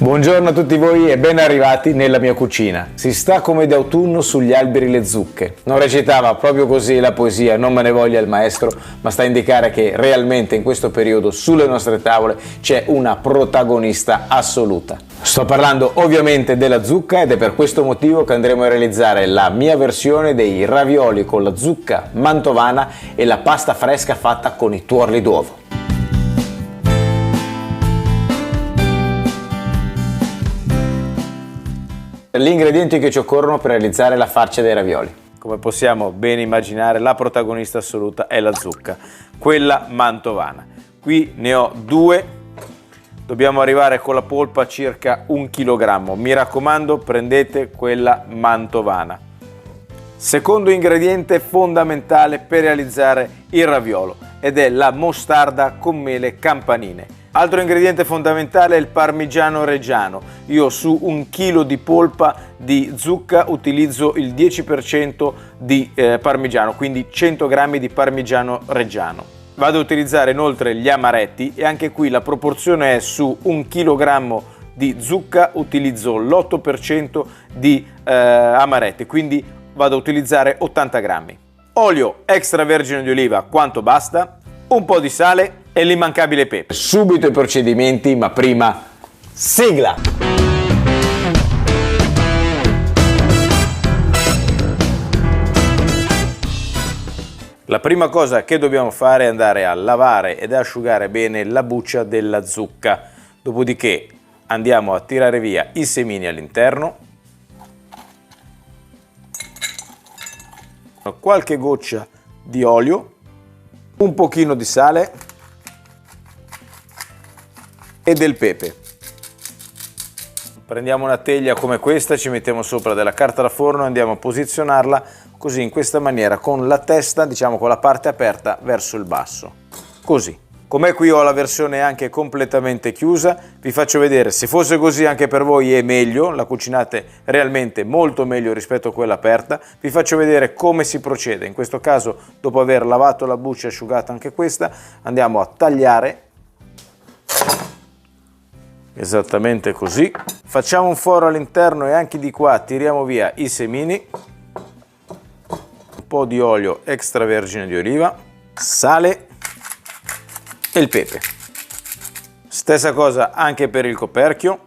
Buongiorno a tutti voi e ben arrivati nella mia cucina. Si sta come d'autunno sugli alberi le zucche. Non recitava proprio così la poesia, non me ne voglia il maestro, ma sta a indicare che realmente in questo periodo sulle nostre tavole c'è una protagonista assoluta. Sto parlando ovviamente della zucca ed è per questo motivo che andremo a realizzare la mia versione dei ravioli con la zucca mantovana e la pasta fresca fatta con i tuorli d'uovo. Gli ingredienti che ci occorrono per realizzare la farcia dei ravioli. Come possiamo ben immaginare, la protagonista assoluta è la zucca, quella mantovana. Qui ne ho due, dobbiamo arrivare con la polpa a circa 1 kg. Mi raccomando, prendete quella mantovana. Secondo ingrediente fondamentale per realizzare il raviolo ed è la mostarda con mele campanine. Altro ingrediente fondamentale è il parmigiano reggiano. Io su 1 chilo di polpa di zucca utilizzo il 10% di parmigiano, quindi 100 g di parmigiano reggiano. Vado a utilizzare inoltre gli amaretti e anche qui la proporzione è su 1 kg di zucca utilizzo l'8% di amaretti, quindi vado a utilizzare 80 g. Olio extravergine di oliva quanto basta, un po' di sale e l'immancabile pepe. Subito i procedimenti, ma prima sigla! La prima cosa che dobbiamo fare è andare a lavare ed asciugare bene la buccia della zucca. Dopodiché andiamo a tirare via i semini all'interno. Qualche goccia di olio, un pochino di sale e del pepe. Prendiamo una teglia come questa, ci mettiamo sopra della carta da forno e andiamo a posizionarla così, in questa maniera, con la testa, diciamo con la parte aperta verso il basso. Così. Come qui ho la versione anche completamente chiusa, vi faccio vedere, se fosse così anche per voi è meglio, la cucinate realmente molto meglio rispetto a quella aperta. Vi faccio vedere come si procede. In questo caso, dopo aver lavato la buccia e asciugata anche questa, andiamo a tagliare. Esattamente così. Facciamo un foro all'interno e anche di qua tiriamo via i semini. Un po' di olio extravergine di oliva, sale e il pepe. Stessa cosa anche per il coperchio.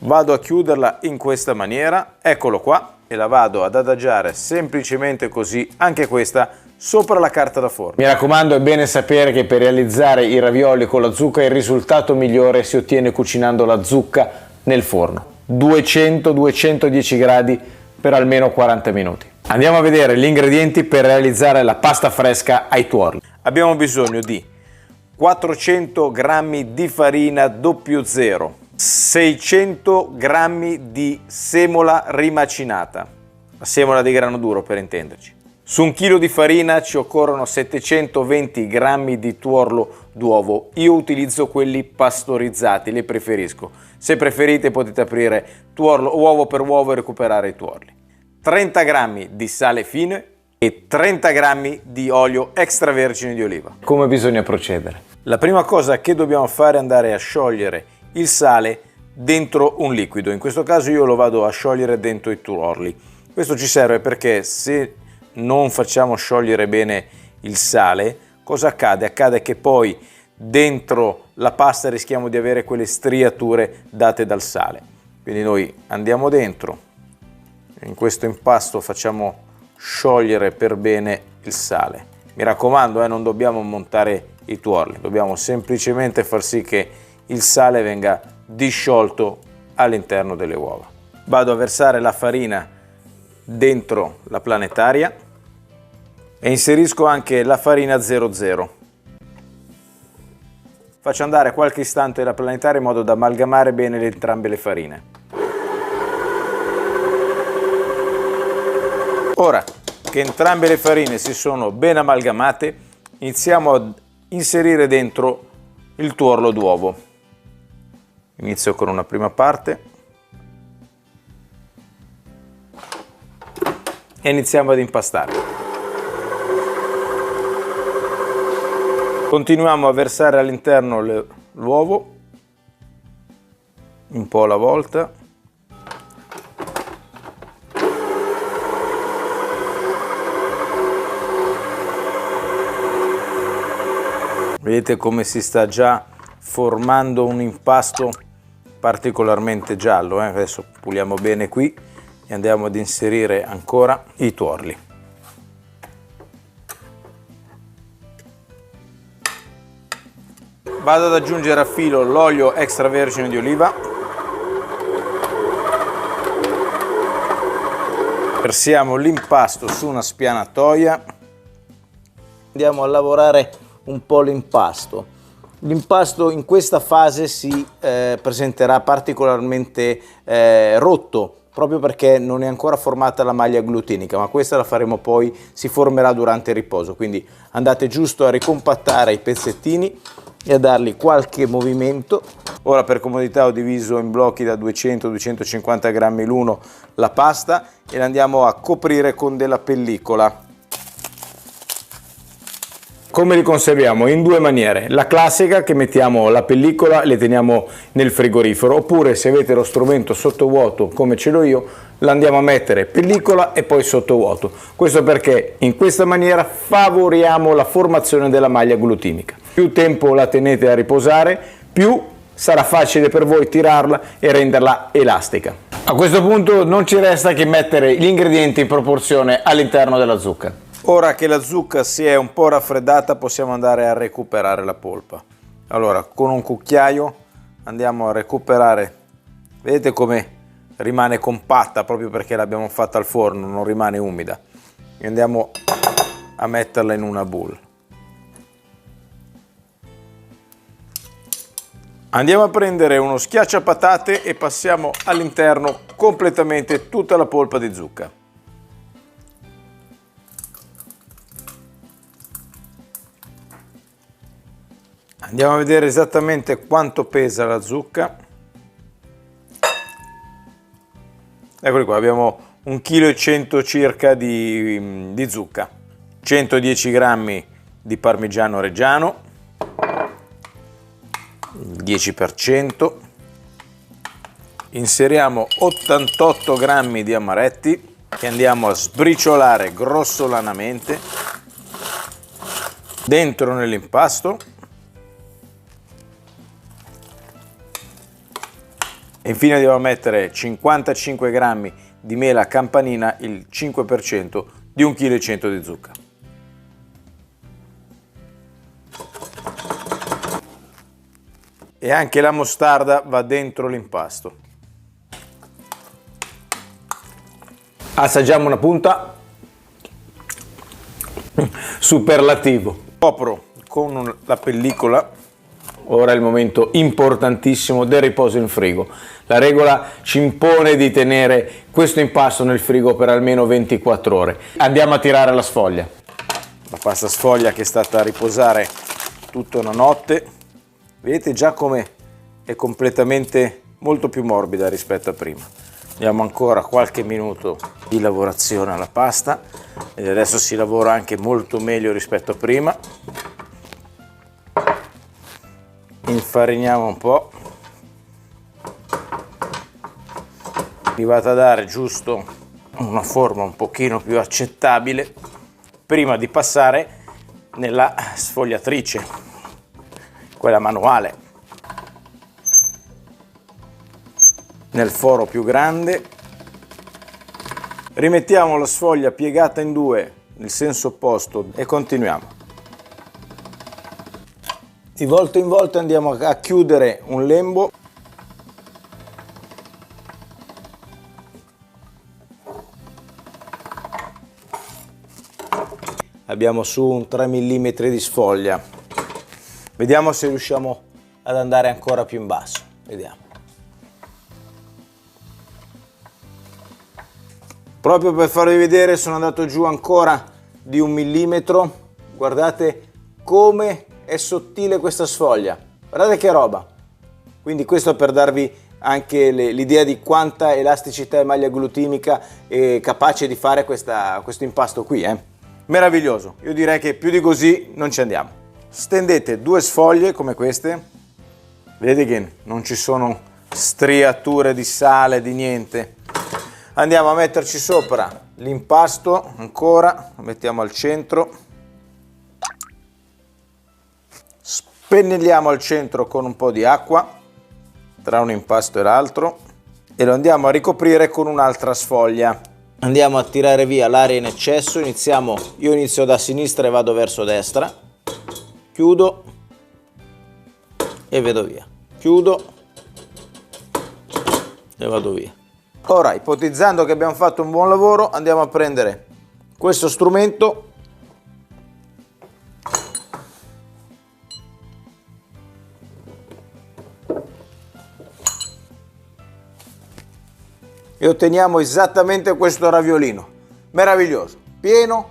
Vado a chiuderla in questa maniera, eccolo qua, e la vado ad adagiare semplicemente così, anche questa, sopra la carta da forno. Mi raccomando, è bene sapere che per realizzare i ravioli con la zucca il risultato migliore si ottiene cucinando la zucca nel forno. 200-210 gradi per almeno 40 minuti. Andiamo a vedere gli ingredienti per realizzare la pasta fresca ai tuorli. Abbiamo bisogno di 400 g di farina 00, 600 g di semola rimacinata, la semola di grano duro per intenderci. Su 1 chilo di farina ci occorrono 720 g di tuorlo d'uovo. Io utilizzo quelli pastorizzati, li preferisco. Se preferite potete aprire tuorlo uovo per uovo e recuperare i tuorli. 30 g di sale fine e 30 g di olio extravergine di oliva. Come bisogna procedere? La prima cosa che dobbiamo fare è andare a sciogliere il sale dentro un liquido. In questo caso io lo vado a sciogliere dentro i tuorli. Questo ci serve perché se non facciamo sciogliere bene il sale, cosa accade? Accade che poi dentro la pasta rischiamo di avere quelle striature date dal sale. Quindi noi andiamo dentro, in questo impasto facciamo sciogliere per bene il sale. Mi raccomando, non dobbiamo montare i tuorli, dobbiamo semplicemente far sì che il sale venga disciolto all'interno delle uova. Vado a versare la farina dentro la planetaria e inserisco anche la farina 00. Faccio andare qualche istante la planetaria in modo da amalgamare bene entrambe le farine. Ora che entrambe le farine si sono ben amalgamate, iniziamo a inserire dentro il tuorlo d'uovo. Inizio con una prima parte e iniziamo ad impastare. Continuiamo a versare all'interno l'uovo un po' alla volta. Vedete come si sta già formando un impasto particolarmente giallo, eh? Adesso puliamo bene qui e andiamo ad inserire ancora i tuorli. Vado ad aggiungere a filo l'olio extravergine di oliva. Versiamo l'impasto su una spianatoia. Andiamo a lavorare un po' l'impasto. L'impasto in questa fase si presenterà particolarmente rotto, proprio perché non è ancora formata la maglia glutinica, ma questa la faremo poi, si formerà durante il riposo, quindi andate giusto a ricompattare i pezzettini e a dargli qualche movimento. Ora per comodità ho diviso in blocchi da 200-250 grammi l'uno la pasta e la andiamo a coprire con della pellicola. Come li conserviamo? In due maniere. La classica, che mettiamo la pellicola e le teniamo nel frigorifero, oppure se avete lo strumento sottovuoto come ce l'ho io, la andiamo a mettere pellicola e poi sottovuoto. Questo perché in questa maniera favoriamo la formazione della maglia glutinica. Più tempo la tenete a riposare, più sarà facile per voi tirarla e renderla elastica. A questo punto non ci resta che mettere gli ingredienti in proporzione all'interno della zucca. Ora che la zucca si è un po' raffreddata possiamo andare a recuperare la polpa. Allora con un cucchiaio andiamo a recuperare, vedete come rimane compatta proprio perché l'abbiamo fatta al forno, non rimane umida. E andiamo a metterla in una bowl. Andiamo a prendere uno schiacciapatate e passiamo all'interno completamente tutta la polpa di zucca. Andiamo a vedere esattamente quanto pesa la zucca. Eccoli qua, abbiamo 1,1 kg circa di zucca, 110 grammi di parmigiano reggiano, il 10%, inseriamo 88 grammi di amaretti che andiamo a sbriciolare grossolanamente dentro nell'impasto. Infine andiamo a mettere 55 grammi di mela campanina, il 5% di 1,1 kg di zucca. E anche la mostarda va dentro l'impasto. Assaggiamo una punta. Superlativo. Copro con la pellicola. Ora è il momento importantissimo del riposo in frigo. La regola ci impone di tenere questo impasto nel frigo per almeno 24 ore. Andiamo a tirare la sfoglia. La pasta sfoglia che è stata a riposare tutta una notte. Vedete già come è completamente molto più morbida rispetto a prima. Diamo ancora qualche minuto di lavorazione alla pasta ed adesso si lavora anche molto meglio rispetto a prima. Infariniamo un po', arrivate a dare giusto una forma un pochino più accettabile prima di passare nella sfogliatrice, quella manuale, nel foro più grande. Rimettiamo la sfoglia piegata in due nel senso opposto e continuiamo. Di volta in volta andiamo a chiudere un lembo. Abbiamo su un 3 mm di sfoglia. Vediamo se riusciamo ad andare ancora più in basso. Vediamo. Proprio per farvi vedere sono andato giù ancora di 1 millimetro. Guardate come è sottile questa sfoglia, guardate che roba. Quindi questo per darvi anche l'idea di quanta elasticità e maglia glutinica è capace di fare questo impasto qui, meraviglioso. Io direi che più di così non ci andiamo. Stendete 2 sfoglie come queste, vedete che non ci sono striature di sale, di niente. Andiamo a metterci sopra l'impasto, ancora, lo mettiamo al centro. Spennelliamo al centro con un po' di acqua, tra un impasto e l'altro, e lo andiamo a ricoprire con un'altra sfoglia. Andiamo a tirare via l'aria in eccesso, io inizio da sinistra e vado verso destra, chiudo e vedo via, chiudo e vado via. Ora, ipotizzando che abbiamo fatto un buon lavoro, andiamo a prendere questo strumento e otteniamo esattamente questo raviolino. Meraviglioso, pieno,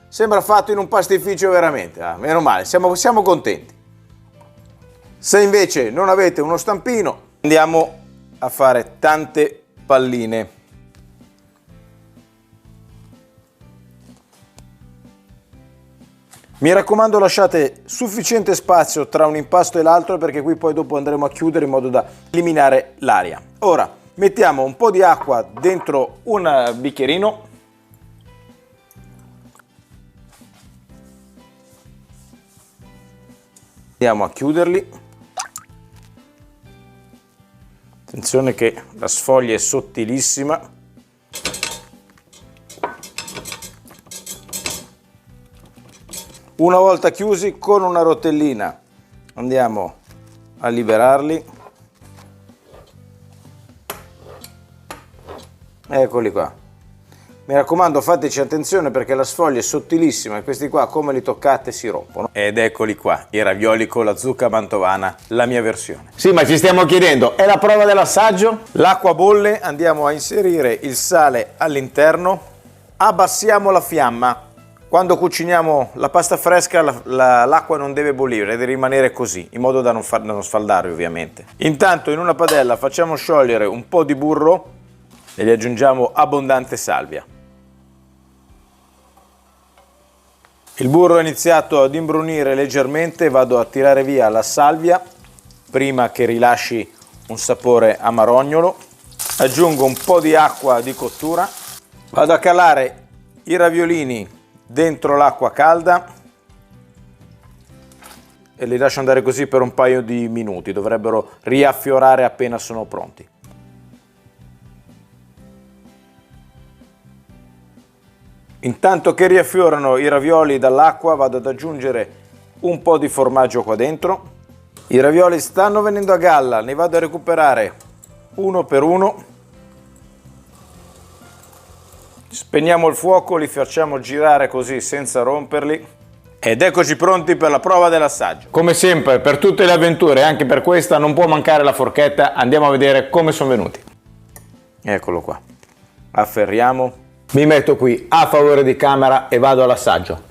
sembra fatto in un pastificio veramente. Meno male, siamo contenti. Se invece non avete uno stampino, andiamo a fare tante palline. Mi raccomando, lasciate sufficiente spazio tra un impasto e l'altro, perché qui poi dopo andremo a chiudere in modo da eliminare l'aria. Ora mettiamo un po' di acqua dentro un bicchierino. Andiamo a chiuderli. Attenzione che la sfoglia è sottilissima. Una volta chiusi, con una rotellina andiamo a liberarli. Eccoli qua. Mi raccomando, fateci attenzione perché la sfoglia è sottilissima e questi qua, come li toccate, si rompono. Ed eccoli qua, i ravioli con la zucca mantovana, la mia versione. Sì, ma ci stiamo chiedendo, è la prova dell'assaggio? L'acqua bolle, andiamo a inserire il sale all'interno, abbassiamo la fiamma. Quando cuciniamo la pasta fresca l'acqua non deve bollire, deve rimanere così, in modo da non sfaldare ovviamente. Intanto in una padella facciamo sciogliere un po' di burro e gli aggiungiamo abbondante salvia. Il burro ha iniziato ad imbrunire leggermente, vado a tirare via la salvia prima che rilasci un sapore amarognolo. Aggiungo un po' di acqua di cottura, vado a calare i raviolini dentro l'acqua calda e li lascio andare così per un paio di minuti, dovrebbero riaffiorare appena sono pronti. Intanto che riaffiorano i ravioli dall'acqua vado ad aggiungere un po' di formaggio qua dentro. I ravioli stanno venendo a galla, ne vado a recuperare uno per uno. Spegniamo il fuoco, li facciamo girare così senza romperli. Ed eccoci pronti per la prova dell'assaggio. Come sempre, per tutte le avventure, anche per questa, non può mancare la forchetta. Andiamo a vedere come sono venuti. Eccolo qua. Afferriamo. Mi metto qui a favore di camera e vado all'assaggio.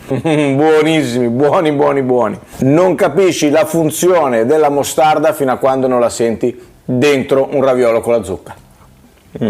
Buonissimi, buoni. Non capisci la funzione della mostarda fino a quando non la senti dentro un raviolo con la zucca.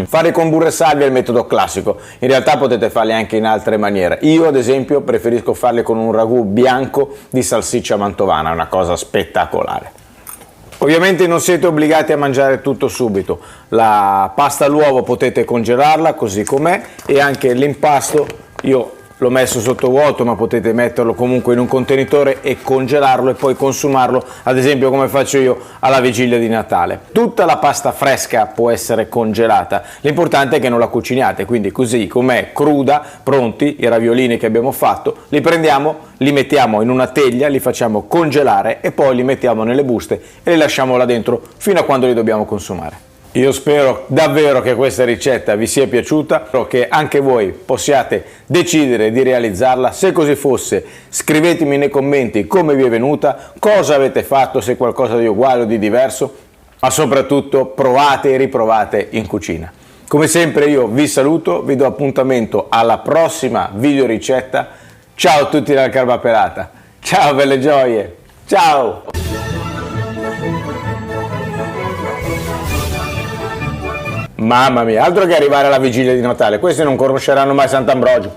Fare con burro e salvia è il metodo classico, in realtà potete farli anche in altre maniere. Io ad esempio preferisco farli con un ragù bianco di salsiccia mantovana, è una cosa spettacolare. Ovviamente non siete obbligati a mangiare tutto subito, la pasta all'uovo potete congelarla così com'è e anche l'impasto io l'ho messo sotto vuoto, ma potete metterlo comunque in un contenitore e congelarlo e poi consumarlo, ad esempio come faccio io alla vigilia di Natale. Tutta la pasta fresca può essere congelata, l'importante è che non la cuciniate, quindi così com'è cruda, pronti i raviolini che abbiamo fatto, li prendiamo, li mettiamo in una teglia, li facciamo congelare e poi li mettiamo nelle buste e li lasciamo là dentro fino a quando li dobbiamo consumare. Io spero davvero che questa ricetta vi sia piaciuta, spero che anche voi possiate decidere di realizzarla. Se così fosse, scrivetemi nei commenti come vi è venuta, cosa avete fatto, se qualcosa di uguale o di diverso, ma soprattutto provate e riprovate in cucina. Come sempre io vi saluto, vi do appuntamento alla prossima video ricetta. Ciao a tutti dal Carbapelata, ciao belle gioie, ciao! Mamma mia, altro che arrivare alla vigilia di Natale, questi non conosceranno mai Sant'Ambrogio.